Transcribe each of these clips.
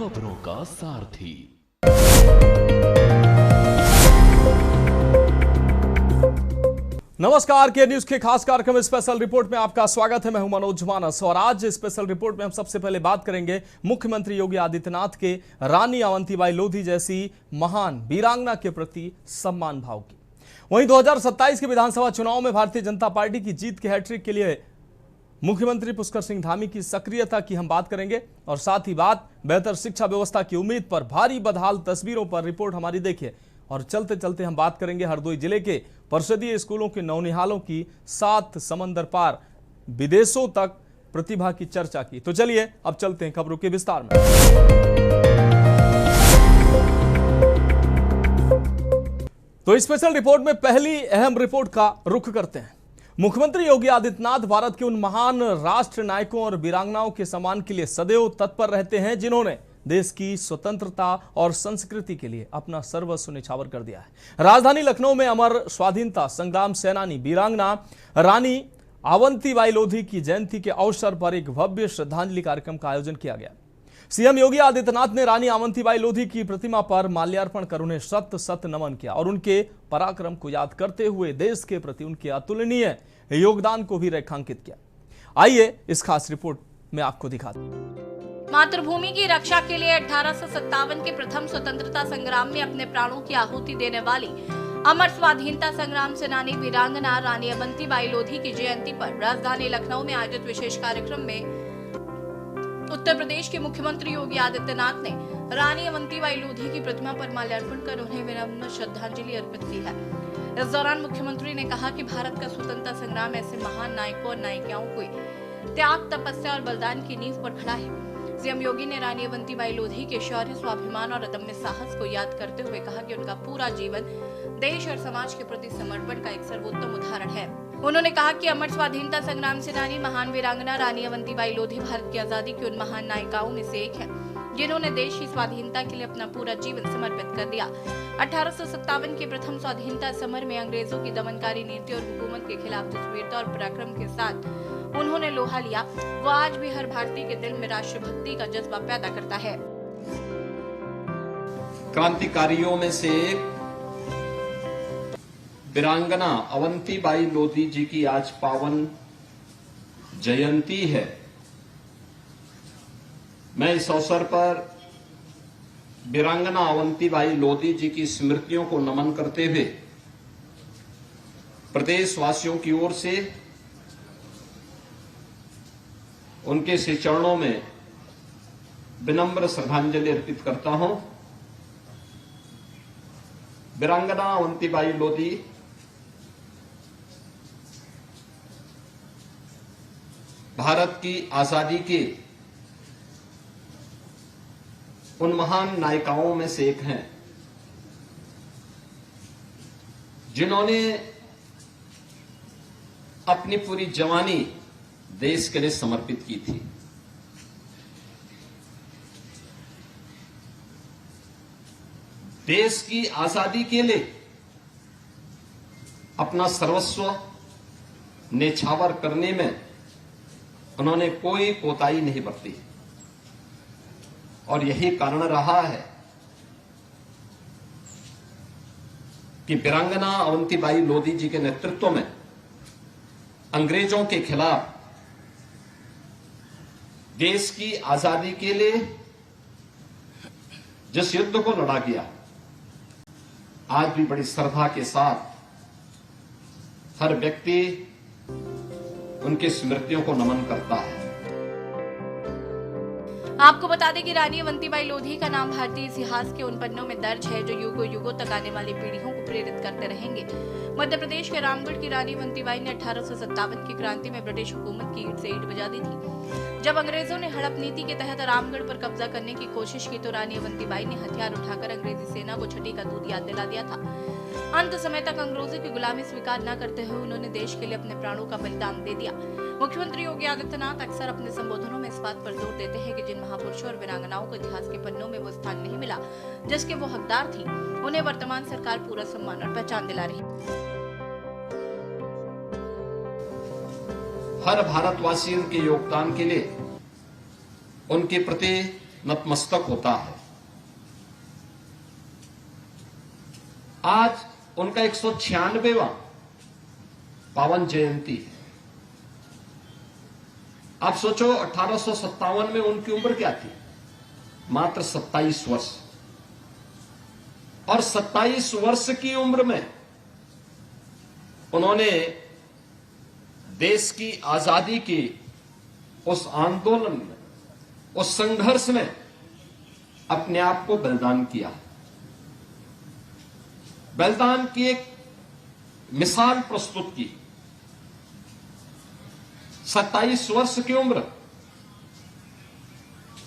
खबरों का सारथी। नमस्कार, के न्यूज के खास कार्यक्रम स्पेशल रिपोर्ट में आपका स्वागत है। मैं हूं मनोज मानस और आज स्पेशल रिपोर्ट में हम सबसे पहले बात करेंगे मुख्यमंत्री योगी आदित्यनाथ के रानी अवंतीबाई लोधी जैसी महान वीरांगना के प्रति सम्मान भाव की। वहीं 2027 के विधानसभा चुनाव में भारतीय जनता पार्टी की जीत के हैट्रिक के लिए मुख्यमंत्री पुष्कर सिंह धामी की सक्रियता की हम बात करेंगे और साथ ही बात बेहतर शिक्षा व्यवस्था की उम्मीद पर भारी बदहाल तस्वीरों पर रिपोर्ट हमारी देखिए। और चलते चलते हम बात करेंगे हरदोई जिले के परिषदीय स्कूलों के नौनिहालों की 7 समंदर पार विदेशों तक प्रतिभा की चर्चा की। तो चलिए अब चलते हैं खबरों के विस्तार में। तो स्पेशल रिपोर्ट में पहली अहम रिपोर्ट का रुख करते हैं। मुख्यमंत्री योगी आदित्यनाथ भारत के उन महान राष्ट्र नायकों और वीरांगनाओं के सम्मान के लिए सदैव तत्पर रहते हैं जिन्होंने देश की स्वतंत्रता और संस्कृति के लिए अपना सर्वस्व न्यौछावर कर दिया है। राजधानी लखनऊ में अमर स्वाधीनता संग्राम सेनानी वीरांगना रानी अवंतीबाई लोधी की जयंती के अवसर पर एक भव्य श्रद्धांजलि कार्यक्रम का आयोजन किया गया। सीएम योगी आदित्यनाथ ने रानी अवंतीबाई लोधी की प्रतिमा पर माल्यार्पण कर उन्हें शत शत नमन किया और उनके पराक्रम को याद करते हुए देश के प्रति उनके अतुलनीय योगदान को भी रेखांकित किया। आइए इस खास रिपोर्ट में आपको दिखाते हैं। मातृभूमि की रक्षा के लिए 1857 के प्रथम स्वतंत्रता संग्राम में अपने प्राणों की आहुति देने वाली अमर स्वाधीनता संग्राम सेनानी वीरांगना रानी अवंतीबाई लोधी की जयंती पर राजधानी लखनऊ में आयोजित विशेष कार्यक्रम में उत्तर प्रदेश के मुख्यमंत्री योगी आदित्यनाथ ने रानी अवंतीबाई लोधी की प्रतिमा पर माल्यार्पण कर उन्हें विनम्र श्रद्धांजलि अर्पित की है। इस दौरान मुख्यमंत्री ने कहा कि भारत का स्वतंत्रता संग्राम ऐसे महान नायकों और नायिकाओं को त्याग, तपस्या और बलिदान की नींव पर खड़ा है। सीएम योगी ने रानी अवंतीबाई लोधी के शौर्य, स्वाभिमान और अदम्य साहस को याद करते हुए कहा कि उनका पूरा जीवन देश और समाज के प्रति समर्पण का एक सर्वोत्तम उदाहरण है। उन्होंने कहा कि अमर स्वाधीनता संग्राम सेनानी महान वीरांगना रानी अवंतीबाई लोधी भारत की आजादी की उन महान नायिकाओं में से एक है जिन्होंने देश की स्वाधीनता के लिए अपना पूरा जीवन समर्पित कर दिया। 1857 के प्रथम स्वाधीनता समर में अंग्रेजों की दमनकारी नीति और हुकूमत के खिलाफ जिस वीरता और पराक्रम के साथ उन्होंने लोहा लिया, वो आज भी हर भारतीय के दिल में राष्ट्रभक्ति का जज्बा पैदा करता है। क्रांतिकारियों में से एक वीरांगना अवंतीबाई लोधी जी की आज पावन जयंती है। मैं इस अवसर पर वीरांगना अवंतीबाई लोधी जी की स्मृतियों को नमन करते हुए प्रदेशवासियों की ओर से उनके श्री चरणों में विनम्र श्रद्धांजलि अर्पित करता हूं। वीरांगना अवंतीबाई लोधी भारत की आजादी के उन महान नायिकाओं में से एक हैं जिन्होंने अपनी पूरी जवानी देश के लिए समर्पित की थी। देश की आजादी के लिए अपना सर्वस्व न्यौछावर करने में उन्होंने कोई कोताही नहीं बरती और यही कारण रहा है कि वीरांगना अवंतीबाई लोधी जी के नेतृत्व में अंग्रेजों के खिलाफ देश की आजादी के लिए जिस युद्ध को लड़ा गया, आज भी बड़ी श्रद्धा के साथ हर व्यक्ति उनकी स्मृतियों को नमन करता है। आपको बता दें कि रानी अवंतीबाई लोधी का नाम भारतीय इतिहास के उन पन्नों में दर्ज है जो युगों युगों तक आने वाली पीढ़ियों को प्रेरित करते रहेंगे। मध्य प्रदेश के रामगढ़ की रानी अवंतीबाई ने 1857 की क्रांति में ब्रिटिश हुकूमत की ईंट से ईंट बजा दी थी। जब अंग्रेजों ने हड़प नीति के तहत रामगढ़ पर कब्जा करने की कोशिश की तो रानी अवंतीबाई ने हथियार उठाकर अंग्रेजी सेना को छठी का दूध याद दिला दिया था। अंत समय तक अंग्रेजों की गुलामी स्वीकार न करते हुए उन्होंने देश के लिए अपने प्राणों का बलिदान दे दिया। मुख्यमंत्री योगी आदित्यनाथ अक्सर अपने संबोधनों में इस बात पर जोर देते हैं कि जिन महापुरुषों और वीरांगनाओं को इतिहास के पन्नों में वो स्थान नहीं मिला जिसके वो हकदार थी, उन्हें वर्तमान सरकार पूरा सम्मान और पहचान दिला रही। हर भारतवासी उनके योगदान के लिए उनके प्रति नतमस्तक होता है। आज उनका 196वां पावन जयंती है। आप सोचो 1857 में उनकी उम्र क्या थी? मात्र 27 वर्ष। और 27 वर्ष की उम्र में उन्होंने देश की आजादी की उस आंदोलन में, उस संघर्ष में अपने आप को बलिदान किया। बलिदान की एक मिसाल प्रस्तुत की। 27 वर्ष की उम्र,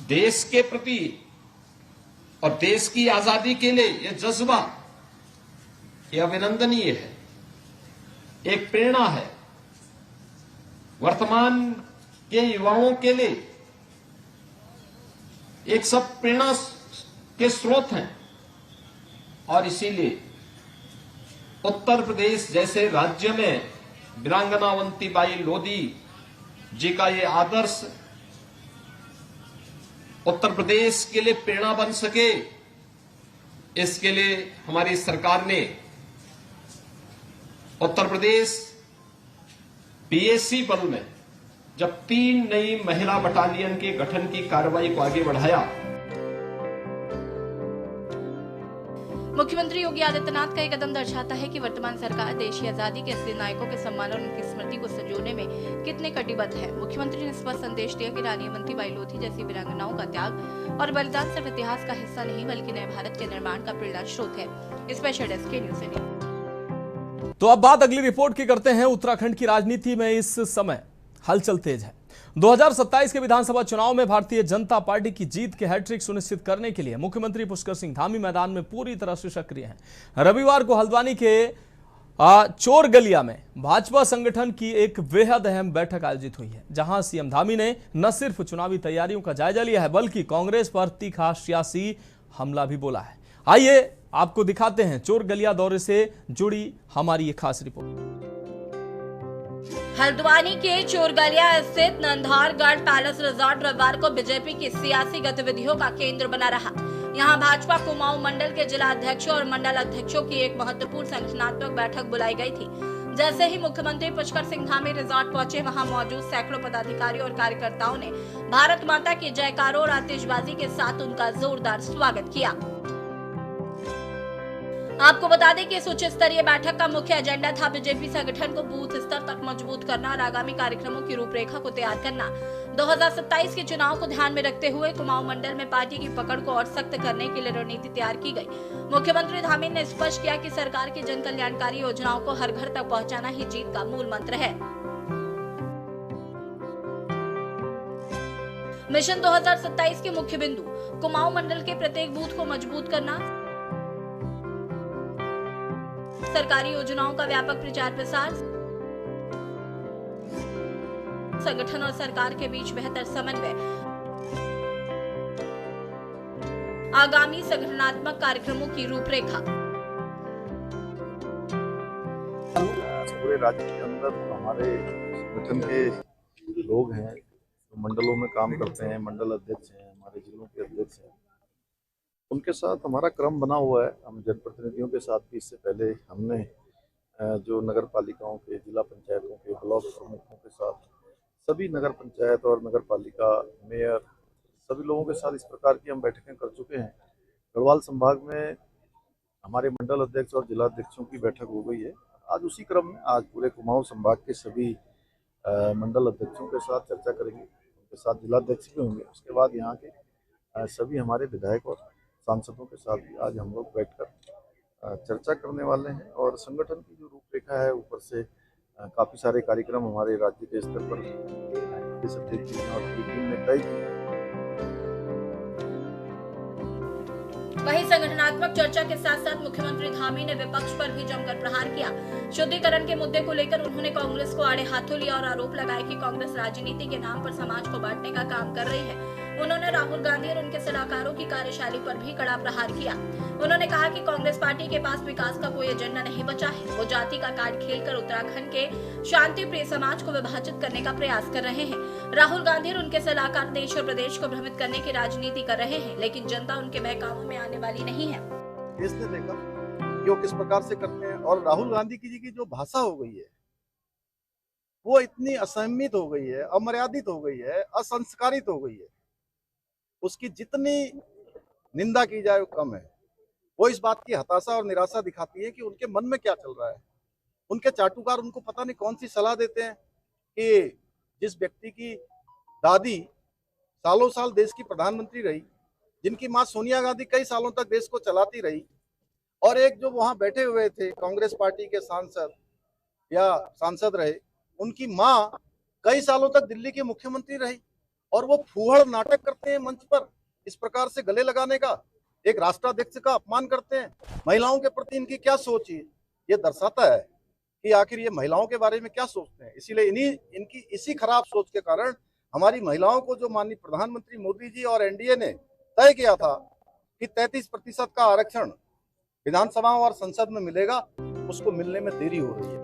देश के प्रति और देश की आजादी के लिए यह जज्बा, यह अभिनंदनीय है, एक प्रेरणा है। वर्तमान के युवाओं के लिए एक सब प्रेरणा के स्रोत हैं। और इसीलिए उत्तर प्रदेश जैसे राज्य में वीरांगना अवंतीबाई लोधी जी का ये आदर्श उत्तर प्रदेश के लिए प्रेरणा बन सके, इसके लिए हमारी सरकार ने उत्तर प्रदेश पीएसी बल में जब 3 नई महिला बटालियन के गठन की कार्रवाई को आगे बढ़ाया। मुख्यमंत्री योगी आदित्यनाथ का एक कदम दर्शाता है कि वर्तमान सरकार देश की आजादी के असली नायकों के सम्मान और उनकी स्मृति को संजोने में कितने कटिबद्ध है। मुख्यमंत्री ने स्पष्ट संदेश दिया कि रानी अवंतीबाई लोधी जैसी वीरांगनाओं का त्याग और बलिदान सिर्फ इतिहास का हिस्सा नहीं बल्कि नए भारत के निर्माण का प्रेरणा स्रोत है। स्पेशल डेस्क के न्यूज इंडिया। तो अब बात अगली रिपोर्ट की करते हैं। उत्तराखंड की राजनीति में इस समय हलचल तेज है। 2027 के विधानसभा चुनाव में भारतीय जनता पार्टी की जीत के हैट्रिक सुनिश्चित करने के लिए मुख्यमंत्री पुष्कर सिंह धामी मैदान में पूरी तरह से सक्रिय हैं। रविवार को हल्द्वानी के चोरगलिया में भाजपा संगठन की एक बेहद अहम बैठक आयोजित हुई है, जहां सीएम धामी ने न सिर्फ चुनावी तैयारियों का जायजा लिया है बल्कि कांग्रेस पर तीखा सियासी हमला भी बोला है। आइए आपको दिखाते हैं चोरगलिया दौरे से जुड़ी हमारी ये खास रिपोर्ट। हल्द्वानी के चोरगलिया स्थित नंधारगढ़ पैलेस रिजॉर्ट रविवार को बीजेपी की सियासी गतिविधियों का केंद्र बना रहा। यहां भाजपा कुमाऊं मंडल के जिला अध्यक्षों और मंडल अध्यक्षों की एक महत्वपूर्ण संगठनात्मक बैठक बुलाई गई थी। जैसे ही मुख्यमंत्री पुष्कर सिंह धामी रिजॉर्ट पहुंचे, वहां मौजूद सैकड़ों पदाधिकारियों और कार्यकर्ताओं ने भारत माता के जयकारों और आतिशबाजी के साथ उनका जोरदार स्वागत किया। आपको बता दें कि इस उच्च स्तरीय बैठक का मुख्य एजेंडा था बीजेपी संगठन को बूथ स्तर तक मजबूत करना और आगामी कार्यक्रमों की रूपरेखा को तैयार करना। 2027 के चुनाव को ध्यान में रखते हुए कुमाऊं मंडल में पार्टी की पकड़ को और सख्त करने के लिए रणनीति तैयार की गई। मुख्यमंत्री धामी ने स्पष्ट किया कि सरकार की जन कल्याणकारी योजनाओं को हर घर तक पहुंचाना ही जीत का मूल मंत्र है। मिशन 2027 के मुख्य बिंदु कुमाऊं मंडल के प्रत्येक बूथ को मजबूत करना, सरकारी योजनाओं का व्यापक प्रचार प्रसार, संगठन और सरकार के बीच बेहतर समन्वय, आगामी संगठनात्मक कार्यक्रमों की रूपरेखा। पूरे राज्य के अंदर हमारे संगठन के लोग हैं, मंडलों में काम करते हैं, मंडल अध्यक्ष हैं, हमारे जिलों के अध्यक्ष हैं, उनके साथ हमारा क्रम बना हुआ है। हम जनप्रतिनिधियों के साथ भी इससे पहले हमने जो नगर पालिकाओं के, जिला पंचायतों के, ब्लॉक प्रमुखों के साथ, सभी नगर पंचायत और नगर पालिका मेयर, सभी लोगों के साथ इस प्रकार की हम बैठकें कर चुके हैं। गढ़वाल संभाग में हमारे मंडल अध्यक्ष और जिला अध्यक्षों की बैठक हो गई है। आज उसी क्रम में आज पूरे कुमाऊं संभाग के सभी मंडल अध्यक्षों के साथ चर्चा करेंगे, उनके साथ जिला अध्यक्ष भी होंगे। उसके बाद यहाँ के सभी हमारे विधायक और सांसदों के साथ भी आज हम लोग बैठकर चर्चा करने वाले हैं। और संगठन की जो रूपरेखा है, ऊपर से काफ़ी सारे कार्यक्रम हमारे राज्य के स्तर पर और टीम ने तय किए। वहीं संगठनात्मक चर्चा के साथ साथ मुख्यमंत्री धामी ने विपक्ष पर भी जमकर प्रहार किया। शुद्धिकरण के मुद्दे को लेकर उन्होंने कांग्रेस को आड़े हाथों लिया और आरोप लगाया कि कांग्रेस राजनीति के नाम पर समाज को बांटने का काम कर रही है। उन्होंने राहुल गांधी और उनके सलाहकारों की कार्यशैली पर भी कड़ा प्रहार किया। उन्होंने कहा कि कांग्रेस पार्टी के पास विकास का कोई एजेंडा नहीं बचा है। वो जाति का कार्ड खेलकर उत्तराखंड के शांति प्रिय समाज को विभाजित करने का प्रयास कर रहे हैं। राहुल गांधी और उनके सलाहकार देश और प्रदेश को भ्रमित करने की राजनीति कर रहे हैं, लेकिन जनता उनके बहकावों में आने वाली नहीं है। देश ने देखा कि वो किस प्रकार से करते हैं, और राहुल गांधी जी की जो भाषा हो गई है वो इतनी असंयमित हो गई है, अमर्यादित हो गई है, असंस्कारित हो गई है। उसकी जितनी निंदा की जाए वो कम है। वो इस बात की हताशा और निराशा दिखाती है कि उनके मन में क्या चल रहा है। उनके चाटुकार उनको पता नहीं कौन सी सलाह देते हैं कि जिस व्यक्ति की दादी सालों साल देश की प्रधानमंत्री रही, जिनकी मां सोनिया गांधी कई सालों तक देश को चलाती रही, और एक जो वहां बैठे हुए थे कांग्रेस पार्टी के सांसद रहे, उनकी मां कई सालों तक दिल्ली की मुख्यमंत्री रही, और वो फूहड़ नाटक करते हैं मंच पर इस प्रकार से गले लगाने का, एक राष्ट्राध्यक्ष का अपमान करते हैं। महिलाओं के प्रति इनकी क्या सोच है, ये दर्शाता है कि आखिर ये महिलाओं के बारे में क्या सोचते हैं। इसीलिए इनकी इसी खराब सोच के कारण हमारी महिलाओं को जो माननीय प्रधानमंत्री मोदी जी और एनडीए ने तय किया था कि 33% का आरक्षण विधानसभा और संसद में मिलेगा, उसको मिलने में देरी हो रही है।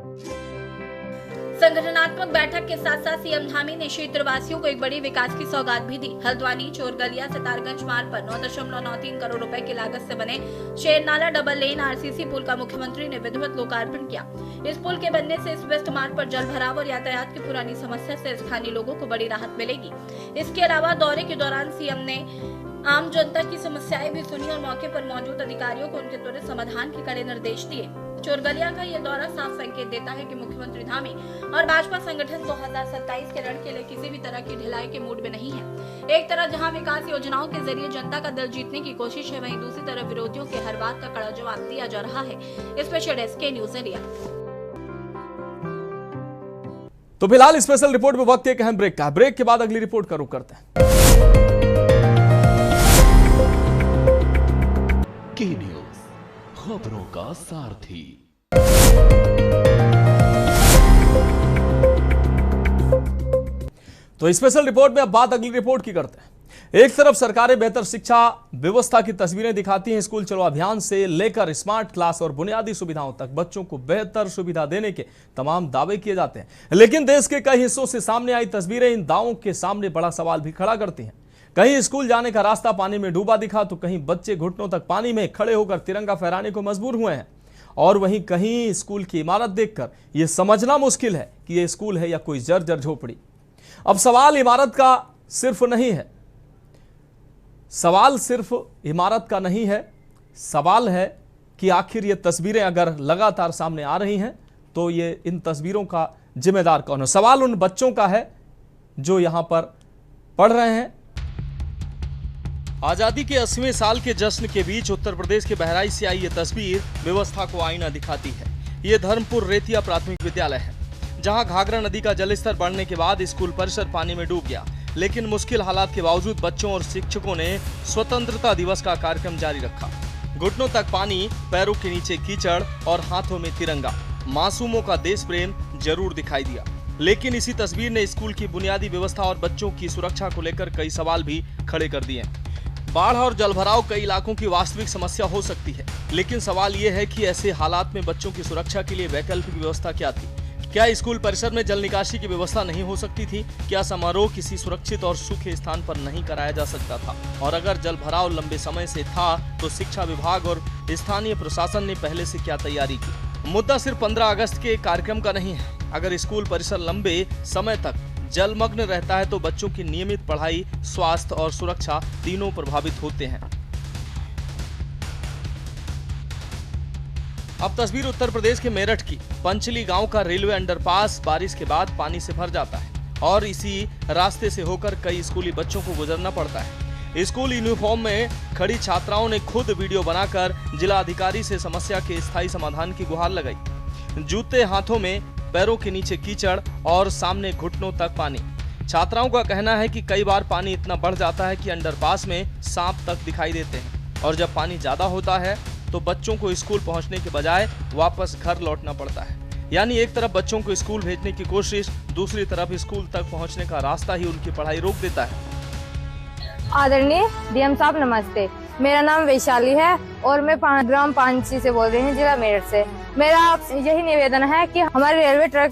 संगठनात्मक बैठक के साथ साथ सीएम धामी ने क्षेत्रवासियों को एक बड़ी विकास की सौगात भी दी। हल्द्वानी चोरगलिया सितारगंज मार्ग पर 9.93 करोड़ रुपए की लागत से बने शेरनाला डबल लेन आरसीसी पुल का मुख्यमंत्री ने विधिवत लोकार्पण किया। इस पुल के बनने से इस वेस्ट मार्ग पर जल भराव और यातायात की पुरानी समस्या से स्थानीय लोगों को बड़ी राहत मिलेगी। इसके अलावा दौरे के दौरान सीएम ने आम जनता की समस्याएं भी सुनी और मौके पर मौजूद अधिकारियों को उनके त्वरित समाधान के कड़े निर्देश दिए। चोरगलिया का ये दौरा साफ संकेत देता है कि मुख्यमंत्री धामी और भाजपा संगठन 2027 के रण के लिए किसी भी तरह की ढिलाई के मूड में नहीं है। एक तरफ जहां विकास योजनाओं के जरिए जनता का दिल जीतने की कोशिश है, वहीं दूसरी तरफ विरोधियों के हर बात का कड़ा जवाब दिया जा रहा है। स्पेशल डेस्क के न्यूज इंडिया। तो फिलहाल स्पेशल रिपोर्ट में वक्त एक अहम ब्रेक का। ब्रेक के बाद अगली रिपोर्ट का रुख करते हैं। के न्यूज खबरों का सारथी। तो स्पेशल रिपोर्ट में अब बात अगली रिपोर्ट की करते हैं। एक तरफ सरकारें बेहतर शिक्षा व्यवस्था की तस्वीरें दिखाती हैं। स्कूल चलो अभियान से लेकर स्मार्ट क्लास और बुनियादी सुविधाओं तक बच्चों को बेहतर सुविधा देने के तमाम दावे किए जाते हैं, लेकिन देश के कई हिस्सों से सामने आई तस्वीरें इन दावों के सामने बड़ा सवाल भी खड़ा करती हैं। कहीं स्कूल जाने का रास्ता पानी में डूबा दिखा, तो कहीं बच्चे घुटनों तक पानी में खड़े होकर तिरंगा फहराने को मजबूर हुए हैं, और वहीं कहीं स्कूल की इमारत देखकर यह समझना मुश्किल है कि यह स्कूल है या कोई जर्जर झोपड़ी। अब सवाल इमारत का सिर्फ नहीं है, सवाल सिर्फ इमारत का नहीं है, सवाल है कि आखिर ये तस्वीरें अगर लगातार सामने आ रही हैं तो ये इन तस्वीरों का जिम्मेदार कौन है। सवाल उन बच्चों का है जो यहां पर पढ़ रहे हैं। आजादी के 80वें साल के जश्न के बीच उत्तर प्रदेश के बहराइच से आई ये तस्वीर व्यवस्था को आईना दिखाती है। ये धर्मपुर रेतिया प्राथमिक विद्यालय है, जहां घाघरा नदी का जलस्तर बढ़ने के बाद स्कूल परिसर पानी में डूब गया, लेकिन मुश्किल हालात के बावजूद बच्चों और शिक्षकों ने स्वतंत्रता दिवस का कार्यक्रम जारी रखा। घुटनों तक पानी, पैरों के नीचे कीचड़ और हाथों में तिरंगा। मासूमों का देश प्रेम जरूर दिखाई दिया, लेकिन इसी तस्वीर ने स्कूल की बुनियादी व्यवस्था और बच्चों की सुरक्षा को लेकर कई सवाल भी खड़े कर दिए। बाढ़ और जलभराव कई इलाकों की वास्तविक समस्या हो सकती है, लेकिन सवाल ये है कि ऐसे हालात में बच्चों की सुरक्षा के लिए वैकल्पिक व्यवस्था क्या थी। क्या स्कूल परिसर में जल निकासी की व्यवस्था नहीं हो सकती थी? क्या समारोह किसी सुरक्षित और सूखे स्थान पर नहीं कराया जा सकता था? और अगर जलभराव लंबे समय से था तो शिक्षा विभाग और स्थानीय प्रशासन ने पहले से क्या तैयारी की? मुद्दा सिर्फ 15 अगस्त के कार्यक्रम का नहीं है। अगर स्कूल परिसर लंबे समय तक जलमग्न रहता है तो बच्चों की नियमित पढ़ाई, स्वास्थ्य और सुरक्षा तीनों प्रभावित होते हैं। अब तस्वीर उत्तर प्रदेश के मेरठ की। पंचली गांव का रेलवे अंडरपास बारिश के बाद पानी से भर जाता है और इसी रास्ते से होकर कई स्कूली बच्चों को गुजरना पड़ता है। स्कूल यूनिफॉर्म में खड़ी छात्राओं ने खुद वीडियो बनाकर जिला अधिकारी से समस्या के स्थायी समाधान की गुहार लगाई। जूते हाथों में, पैरों के नीचे कीचड़ और सामने घुटनों तक पानी। छात्राओं का कहना है कि कई बार पानी इतना बढ़ जाता है कि अंडरपास में सांप तक दिखाई देते हैं, और जब पानी ज्यादा होता है तो बच्चों को स्कूल पहुंचने के बजाय वापस घर लौटना पड़ता है। यानी एक तरफ बच्चों को स्कूल भेजने की कोशिश, दूसरी तरफ स्कूल तक पहुंचने का रास्ता ही उनकी पढ़ाई रोक देता है। आदरणीय डीएम साहब नमस्ते। मेरा नाम वैशाली है और मैं ग्राम पांची से बोल रही हूँ, जिला मेरठ से। मेरा आपसे यही निवेदन है कि हमारे रेलवे ट्रैक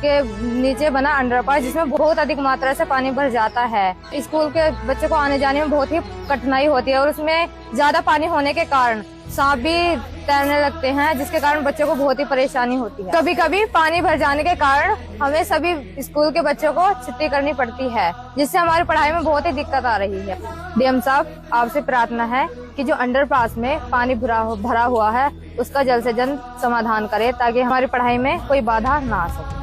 के नीचे बना अंडरपास, जिसमें बहुत अधिक मात्रा से पानी भर जाता है, स्कूल के बच्चों को आने जाने में बहुत ही कठिनाई होती है और उसमें ज्यादा पानी होने के कारण सांप भी तैरने लगते हैं, जिसके कारण बच्चों को बहुत ही परेशानी होती है। कभी कभी पानी भर जाने के कारण हमें सभी स्कूल के बच्चों को छुट्टी करनी पड़ती है, जिससे हमारी पढ़ाई में बहुत ही दिक्कत आ रही है। डीएम साहब, आपसे प्रार्थना है कि जो अंडरपास में पानी भरा हुआ है उसका जल्द से जल्द समाधान करे, ताकि हमारी पढ़ाई में कोई बाधा ना आ सके।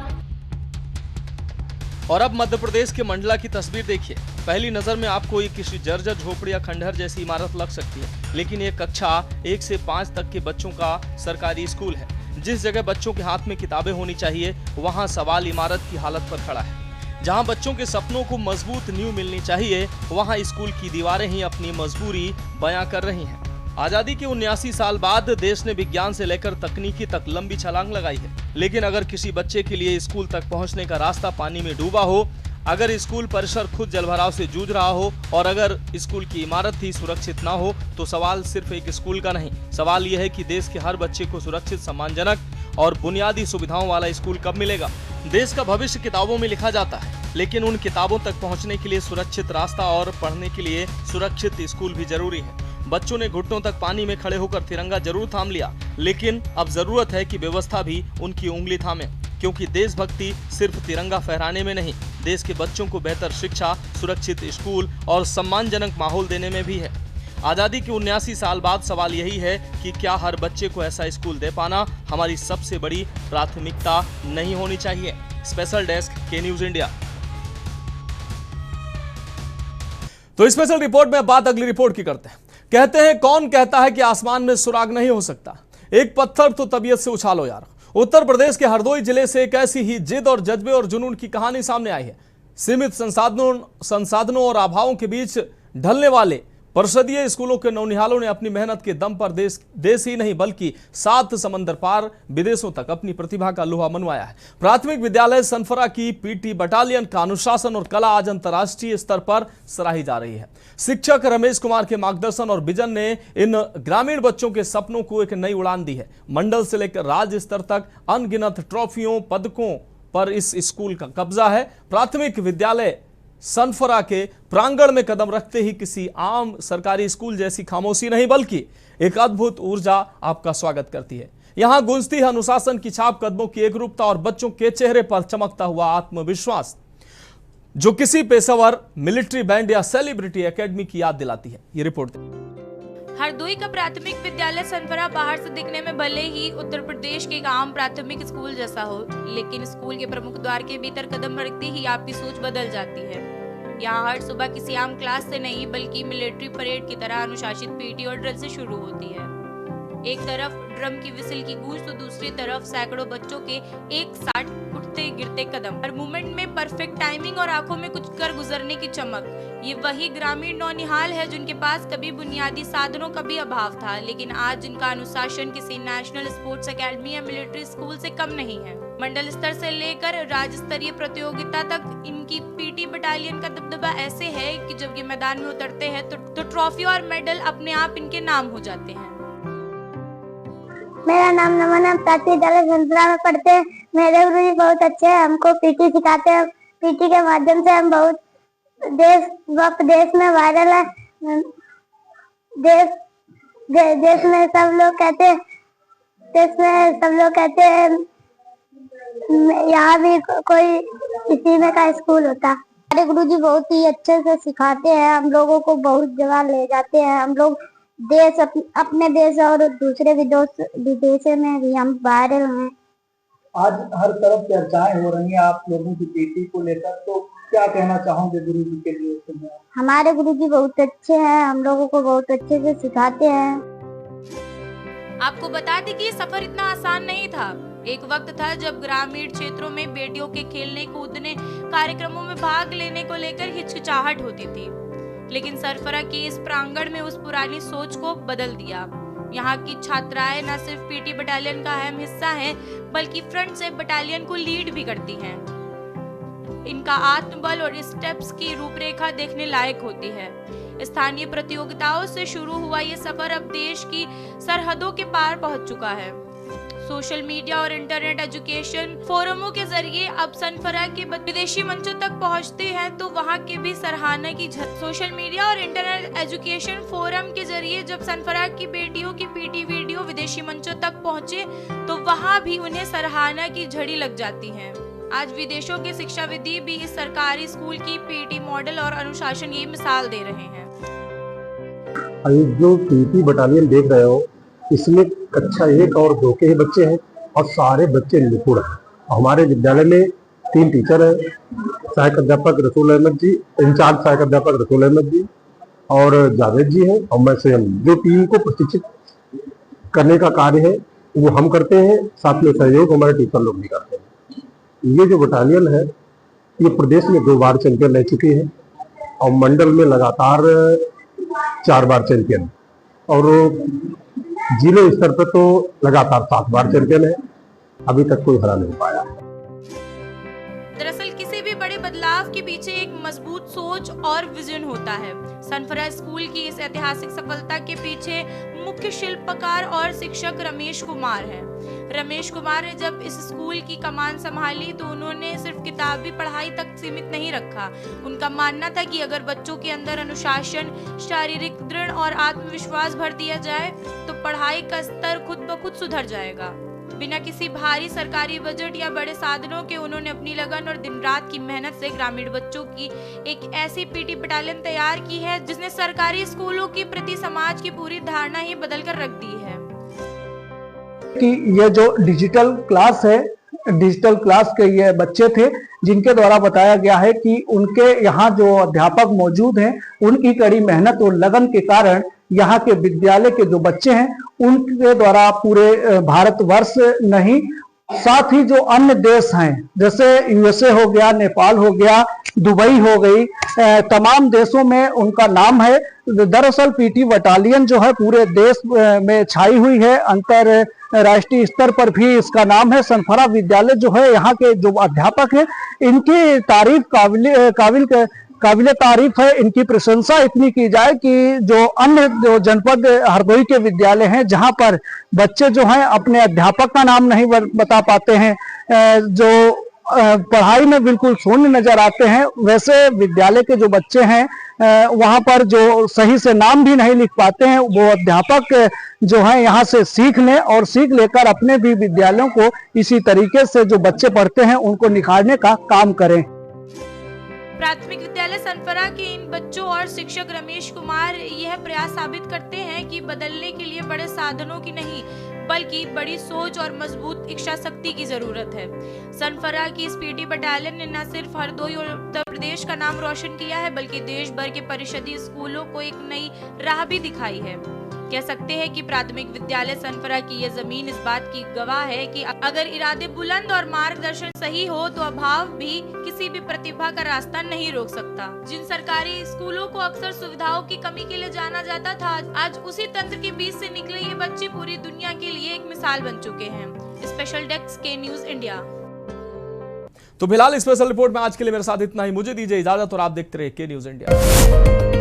और अब मध्य प्रदेश के मंडला की तस्वीर देखिए। पहली नजर में आपको ये किसी जर्जर झोपड़ी या खंडहर जैसी इमारत लग सकती है, लेकिन ये कक्षा 1 से 5 तक के बच्चों का सरकारी स्कूल है। जिस जगह बच्चों के हाथ में किताबें होनी चाहिए, वहाँ सवाल इमारत की हालत पर खड़ा है। जहाँ बच्चों के सपनों को मजबूत नींव मिलनी चाहिए, वहाँ स्कूल की दीवारें ही अपनी मजबूरी बयां कर रही हैं। आजादी के 79 साल बाद देश ने विज्ञान से लेकर तकनीकी तक लंबी छलांग लगाई है, लेकिन अगर किसी बच्चे के लिए स्कूल तक पहुंचने का रास्ता पानी में डूबा हो, अगर स्कूल परिसर खुद जलभराव से जूझ रहा हो और अगर स्कूल की इमारत ही सुरक्षित ना हो, तो सवाल सिर्फ एक स्कूल का नहीं, सवाल यह है कि देश के हर बच्चे को सुरक्षित, सम्मानजनक और बुनियादी सुविधाओं वाला स्कूल कब मिलेगा। देश का भविष्य किताबों में लिखा जाता है, लेकिन उन किताबों तक पहुंचने के लिए सुरक्षित रास्ता और पढ़ने के लिए सुरक्षित स्कूल भी जरूरी है। बच्चों ने घुटनों तक पानी में खड़े होकर तिरंगा जरूर थाम लिया, लेकिन अब जरूरत है कि व्यवस्था भी उनकी उंगली थामे, क्योंकि देशभक्ति सिर्फ तिरंगा फहराने में नहीं, देश के बच्चों को बेहतर शिक्षा, सुरक्षित स्कूल और सम्मानजनक माहौल देने में भी है। आजादी के 79 साल बाद सवाल यही है कि क्या हर बच्चे को ऐसा स्कूल दे पाना हमारी सबसे बड़ी प्राथमिकता नहीं होनी चाहिए। स्पेशल डेस्क के न्यूज इंडिया। तो स्पेशल रिपोर्ट में बात अगली रिपोर्ट की करते हैं। कहते हैं, कौन कहता है कि आसमान में सुराग नहीं हो सकता, एक पत्थर तो तबीयत से उछालो यार। उत्तर प्रदेश के हरदोई जिले से एक ऐसी ही जिद और जज्बे और जुनून की कहानी सामने आई है। सीमित संसाधनों और अभावों के बीच ढलने वाले परिषदीय स्कूलों के नौनिहालों ने अपनी मेहनत के दम पर देश ही नहीं बल्कि 7 समंदर पार विदेशों तक अपनी प्रतिभा का लोहा मनवाया है। प्राथमिक विद्यालय सनफरा की पीटी बटालियन का अनुशासन और कला आज अंतर्राष्ट्रीय स्तर पर सराही जा रही है। शिक्षक रमेश कुमार के मार्गदर्शन और विजन ने इन ग्रामीण बच्चों के सपनों को एक नई उड़ान दी है। मंडल से लेकर राज्य स्तर तक अनगिनत ट्रॉफियों, पदकों पर इस स्कूल का कब्जा है। प्राथमिक विद्यालय सनफरा के प्रांगण में कदम रखते ही किसी आम सरकारी स्कूल जैसी खामोशी नहीं, बल्कि एक अद्भुत ऊर्जा आपका स्वागत करती है। यहां गूंजती है अनुशासन की छाप, कदमों की एकरूपता और बच्चों के चेहरे पर चमकता हुआ आत्मविश्वास, जो किसी पेशेवर मिलिट्री बैंड या सेलिब्रिटी एकेडमी की याद दिलाती है। ये रिपोर्ट हरदोई का प्राथमिक विद्यालय सनफरा बाहर से दिखने में भले ही उत्तर प्रदेश के एक आम प्राथमिक स्कूल जैसा हो, लेकिन स्कूल के प्रमुख द्वार के भीतर कदम रखते ही आपकी सोच बदल जाती है। यहाँ हर सुबह किसी आम क्लास से नहीं बल्कि मिलिट्री परेड की तरह अनुशासित पीटी और ड्रिल से शुरू होती है। एक तरफ ड्रम की विसिल की गूंज तो दूसरी तरफ सैकड़ों बच्चों के एक साथ उठते गिरते कदम, हर मूवमेंट में परफेक्ट टाइमिंग और आंखों में कुछ कर गुजरने की चमक। ये वही ग्रामीण नौनिहाल है जिनके पास कभी बुनियादी साधनों का भी अभाव था, लेकिन आज जिनका अनुशासन किसी नेशनल स्पोर्ट्स एकेडमी या मिलिट्री स्कूल से कम नहीं है। मंडल स्तर से लेकर राज्य स्तरीय प्रतियोगिता तक इनकी पीटी बटालियन का दबदबा ऐसे है कि जब ये मैदान में उतरते हैं तो ट्रॉफी और मेडल अपने आप इनके नाम हो जाते हैं। मेरा नाम नमन है, प्राथमिक विद्यालय सनफरा में पढ़ते हैं। मेरे गुरुजी बहुत अच्छे हैं, हमको पीटी सिखाते हैं। पीटी के माध्यम से हम बहुत देश में वायरल है। देश में सब लोग कहते हैं यहाँ भी कोई इसी में का स्कूल होता। हमारे गुरुजी बहुत ही अच्छे से सिखाते हैं, हम लोगों को बहुत जगह ले जाते हैं। हम लोग अपने देश और दूसरे विदेशों में भी हम वायरल हैं। आज हर तरफ चर्चाएं हो रही हैं आप लोगों की पीटी को लेकर, तो क्या कहना चाहोगे गुरुजी के लिए? हमारे गुरुजी बहुत अच्छे हैं, हम लोगों को बहुत अच्छे से सिखाते हैं। आपको बता दें कि ये सफर इतना आसान नहीं था। एक वक्त था जब ग्रामीण क्षेत्रों में बेटियों के खेलने कूदने कार्यक्रमों में भाग लेने को लेकर हिचकिचाहट होती थी, लेकिन सनफरा के इस प्रांगण में उस पुरानी सोच को बदल दिया। यहाँ की छात्राएं न सिर्फ पीटी बटालियन का अहम हिस्सा हैं, बल्कि फ्रंट से बटालियन को लीड भी करती हैं। इनका आत्मबल और स्टेप्स की रूपरेखा देखने लायक होती है। स्थानीय प्रतियोगिताओं से शुरू हुआ ये सफर अब देश की सरहदों के पार पहुंच चुका है। सोशल मीडिया और इंटरनेट एजुकेशन फोरमों के जरिए अब सनफरा के विदेशी मंचों तक पहुंचते हैं तो वहां के भी सराहना की सोशल मीडिया और इंटरनेट एजुकेशन फोरम के जरिए जब सनफरा की बेटियों की पीटी वीडियो विदेशी मंचों तक पहुंचे तो वहां भी उन्हें सराहना की झड़ी लग जाती है। आज विदेशों के शिक्षाविदी भी इस सरकारी स्कूल की पीटी मॉडल और अनुशासन की मिसाल दे रहे हैं। जो पीटी बटालियन देख रहे हो इसमें कक्षा 1 और 2 के ही बच्चे हैं और सारे बच्चे निपुण हैं। हमारे विद्यालय में 3 टीचर हैं, सहायक अध्यापक रसूल अहमद जी, इंचार्ज सहायक अध्यापक रसूल अहमद जी और जावेद जी हैं और मैं स्वयं। जो टीम को प्रशिक्षित करने का कार्य है वो हम करते हैं, साथ में सहयोग हमारे टीचर लोग भी करते हैं। ये जो बटालियन है ये प्रदेश में 2 बार चैंपियन रह चुकी है और मंडल में लगातार 4 बार चैंपियन और जिले स्तर पर तो लगातार 7 बार चैंपियन है। अभी तक कोई हरा नहीं पाया। दरअसल किसी भी बड़े बदलाव के पीछे एक मजबूत सोच और विजन होता है। सनफरा स्कूल की इस ऐतिहासिक सफलता के पीछे मुख्य शिल्पकार और शिक्षक रमेश कुमार हैं। रमेश कुमार ने जब इस स्कूल की कमान संभाली तो उन्होंने सिर्फ किताबी पढ़ाई तक सीमित नहीं रखा। उनका मानना था कि अगर बच्चों के अंदर अनुशासन, शारीरिक दृढ़ और आत्मविश्वास भर दिया जाए तो पढ़ाई का स्तर खुद ब खुद सुधर जाएगा। बिना किसी भारी सरकारी बजट या बड़े साधनों के उन्होंने अपनी लगन और दिन रात की मेहनत से ग्रामीण बच्चों की एक ऐसी पीटी बटालियन तैयार की है जिसने सरकारी स्कूलों के प्रति समाज की पूरी धारणा ही बदल कर रख दी है। कि ये जो डिजिटल क्लास है, डिजिटल क्लास के ये बच्चे थे जिनके द्वारा बताया गया है कि उनके यहाँ जो अध्यापक मौजूद हैं उनकी कड़ी मेहनत और लगन के कारण यहाँ के विद्यालय के जो बच्चे हैं उनके द्वारा पूरे भारतवर्ष नहीं साथ ही जो अन्य देश हैं जैसे यूएसए हो गया, नेपाल हो गया, दुबई हो गई, तमाम देशों में उनका नाम है। दरअसल पीटी बटालियन जो है पूरे देश में छाई हुई है, अंतरराष्ट्रीय स्तर पर भी इसका नाम है। सनफरा विद्यालय जो है यहाँ के जो अध्यापक हैं इनकी तारीफ काबिल तारीफ है। इनकी प्रशंसा इतनी की जाए कि जो अन्य जो जनपद हरदोई के विद्यालय हैं जहां पर बच्चे जो हैं अपने अध्यापक का नाम नहीं बता पाते हैं, जो पढ़ाई में बिल्कुल शून्य नजर आते हैं, वैसे विद्यालय के जो बच्चे हैं वहां पर जो सही से नाम भी नहीं लिख पाते हैं वो अध्यापक जो है यहाँ से सीख लें और सीख लेकर अपने भी विद्यालयों को इसी तरीके से जो बच्चे पढ़ते हैं उनको निखारने का काम करें। प्राथमिक विद्यालय सनफरा के इन बच्चों और शिक्षक रमेश कुमार यह प्रयास साबित करते हैं कि बदलने के लिए बड़े साधनों की नहीं बल्कि बड़ी सोच और मजबूत इच्छा शक्ति की जरूरत है। सनफरा की इस पीटी बटालियन ने न सिर्फ हरदोई और उत्तर प्रदेश का नाम रोशन किया है बल्कि देश भर के परिषदीय स्कूलों को एक नई राह भी दिखाई है। कह सकते हैं कि प्राथमिक विद्यालय सनफरा की यह जमीन इस बात की गवाह है कि अगर इरादे बुलंद और मार्गदर्शन सही हो तो अभाव भी किसी भी प्रतिभा का रास्ता नहीं रोक सकता। जिन सरकारी स्कूलों को अक्सर सुविधाओं की कमी के लिए जाना जाता था, आज उसी तंत्र के बीच से निकले ये बच्चे पूरी दुनिया के लिए एक मिसाल बन चुके हैं। स्पेशल डेस्क के न्यूज इंडिया। तो फिलहाल स्पेशल रिपोर्ट में आज के लिए मेरे साथ इतना ही। मुझे दीजिए इजाजत और आप देखते रहिए के न्यूज इंडिया।